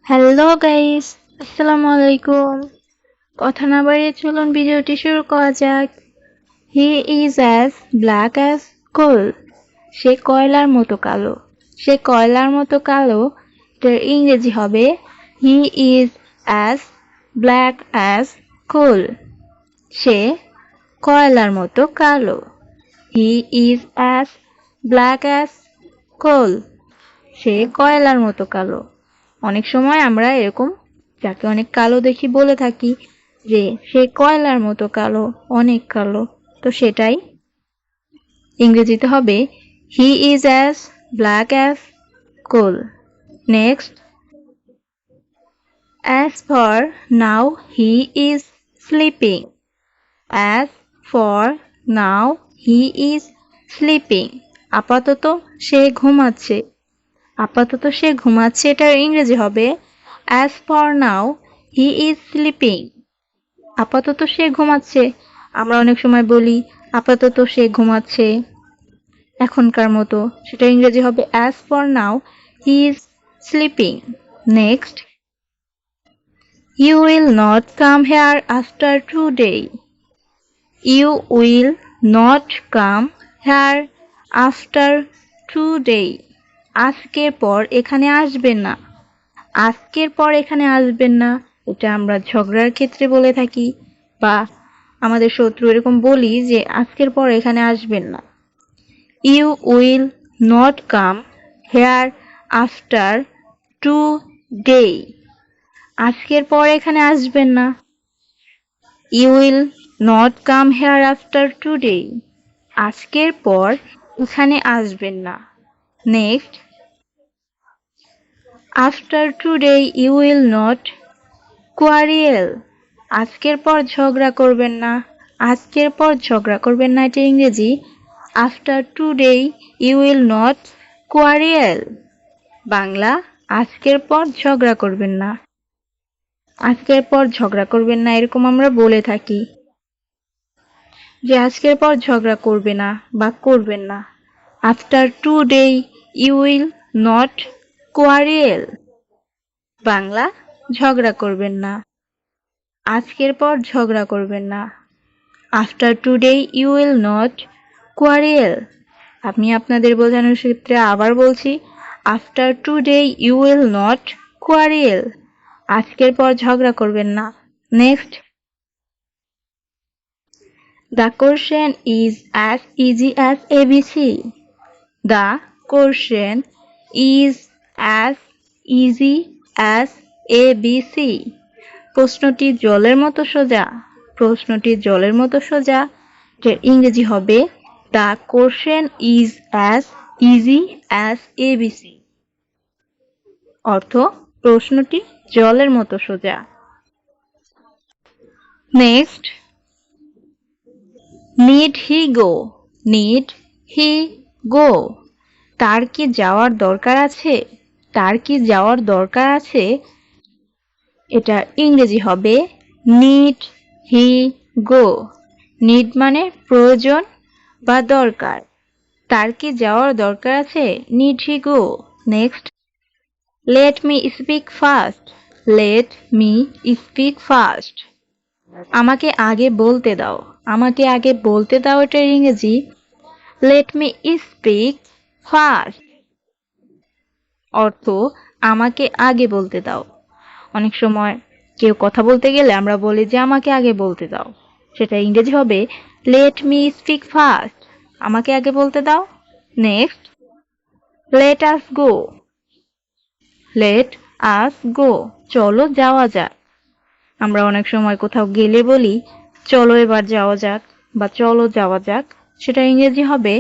Hello guys, আসসালামু আলাইকুম। কথা না বাড়িয়ে চলুন ভিডিওটি শুরু করা যাক। He is as black as coal. সে কয়লার মতো কালো। সে কয়লার মতো কালো, এটার ইংরেজি হবে he is as black as coal. সে কয়লার মতো কালো। He is as black as coal. সে কয়লার মতো কালো। অনেক সময় আমরা এরকম যাকে অনেক কালো দেখি বলে থাকি যে সে কয়লার মতো কালো, অনেক কালো। তো সেটাই ইংরেজিতে হবে he is as black as coal. Next, as for now he is sleeping. As for now he is sleeping. আপাতত সে ঘুমাচ্ছে। আপাতত সে ঘুমাচ্ছে, এটার ইংরেজি হবে as for now he is sleeping. আপাতত সে ঘুমাচ্ছে। আমরা অনেক সময় বলি আপাতত সে ঘুমাচ্ছে, এখনকার মতো। সেটা ইংরেজি হবে as for now he is sleeping. Next, you will not come here after today. You will not come here after today. আজকের পর এখানে আসবেন না। আজকের পর এখানে আসবেন না, এটা আমরা ঝগড়ার ক্ষেত্রে বলে থাকি, বা আমাদের শত্রু এরকম বলি যে আজকের পর এখানে আসবেন না। You will not come here after today. আজকের পর এখানে আসবেন না। You will not come here after today. আজকের পর এখানে আসবেন না। Next, after today you will not quarrel. আজকের পর ঝগড়া করবেন না। আজকের পর ঝগড়া করবেন না, এটা ইংরেজি after today you will not quarrel. Bangla, আজকের পর ঝগড়া করবেন না। আজকের পর ঝগড়া করবেন না এরকম আমরা বলে থাকি যে আজকের পর ঝগড়া করবে না বা করবেন না। After today you will not quarrel. Bangla, ঝগড়া করবেন না। আজকের পর ঝগড়া করবেন না। After today you will not quarrel. আমি আপনাদের বোঝানোর ক্ষেত্রে আবার বলছি, after today you will not quarrel. আজকের পর ঝগড়া করবেন না। Next, the question is as easy as ABC. The question is as easy as ABC. প্রশ্নটি জলের মতো সোজা। প্রশ্নটি জলের মতো সোজা, এর ইংরেজি হবে the question is as easy as ABC. অর্থ, প্রশ্নটি জলের মতো সোজা। Next, need he go. Need he গো। তার কি যাওয়ার দরকার আছে? তার কি যাওয়ার দরকার আছে, এটা ইংরেজি হবে নিড হি গো। নিড মানে প্রয়োজন বা দরকার। তার কি যাওয়ার দরকার আছে? Need he go. Next, let me speak first. Let me speak first. আমাকে আগে বলতে দাও। আমাকে আগে বলতে দাও, এটার ইংরেজি লেট মি স্পিক ফার্স্ট। অর্থ, আমাকে আগে বলতে দাও। অনেক সময় কেউ কথা বলতে গেলে আমরা বলি যে আমাকে আগে বলতে দাও। সেটা ইংরেজি হবে লেট মি স্পিক ফার্স্ট। আমাকে আগে বলতে দাও। নেক্সট, লেট আস গো। লেট আস গো। চলো যাওয়া যাক। আমরা অনেক সময় কোথাও গেলে বলি চলো এবার যাওয়া যাক বা চলো যাওয়া যাক। সেটা ইংরেজি হবে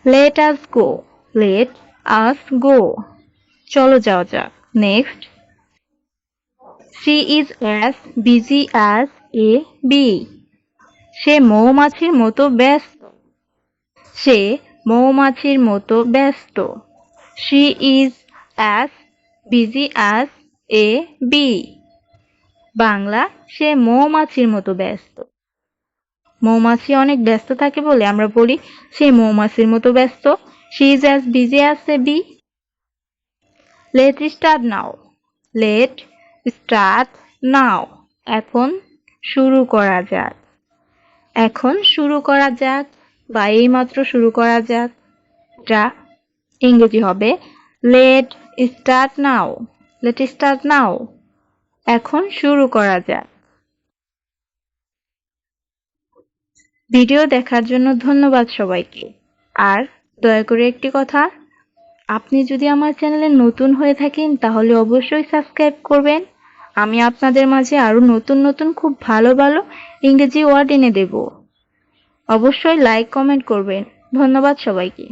লেট আস গো। লেট আস গো। চলো যাওয়া যাক। Next, she is as busy as a bee. সে মৌমাছির মতো ব্যস্ত। সে মৌমাছির মতো ব্যস্ত। she is as busy as a bee. Bangla, সে মৌমাছির মতো ব্যস্ত। মৌমাছি অনেক ব্যস্ত থাকে বলে আমরা বলি সে মৌমাছির মতো ব্যস্ত। she is as busy as a bee. Let's start now. Let start now. এখন শুরু করা যাক। এখন শুরু করা যাক বা এইমাত্র শুরু করা যাক, এটা ইংরেজি হবে let start now. Let start now. এখন শুরু করা যাক। ভিডিও দেখার জন্য ধন্যবাদ সবাইকে। আর দয়া করে একটি কথা, আপনি যদি আমার চ্যানেলে নতুন হয়ে থাকেন তাহলে অবশ্যই সাবস্ক্রাইব করবেন। আমি আপনাদের মাঝে আরো নতুন নতুন খুব ভালো ভালো ইংরেজি ওয়ার্ড এনে দেব। অবশ্যই লাইক কমেন্ট করবেন। ধন্যবাদ সবাইকে।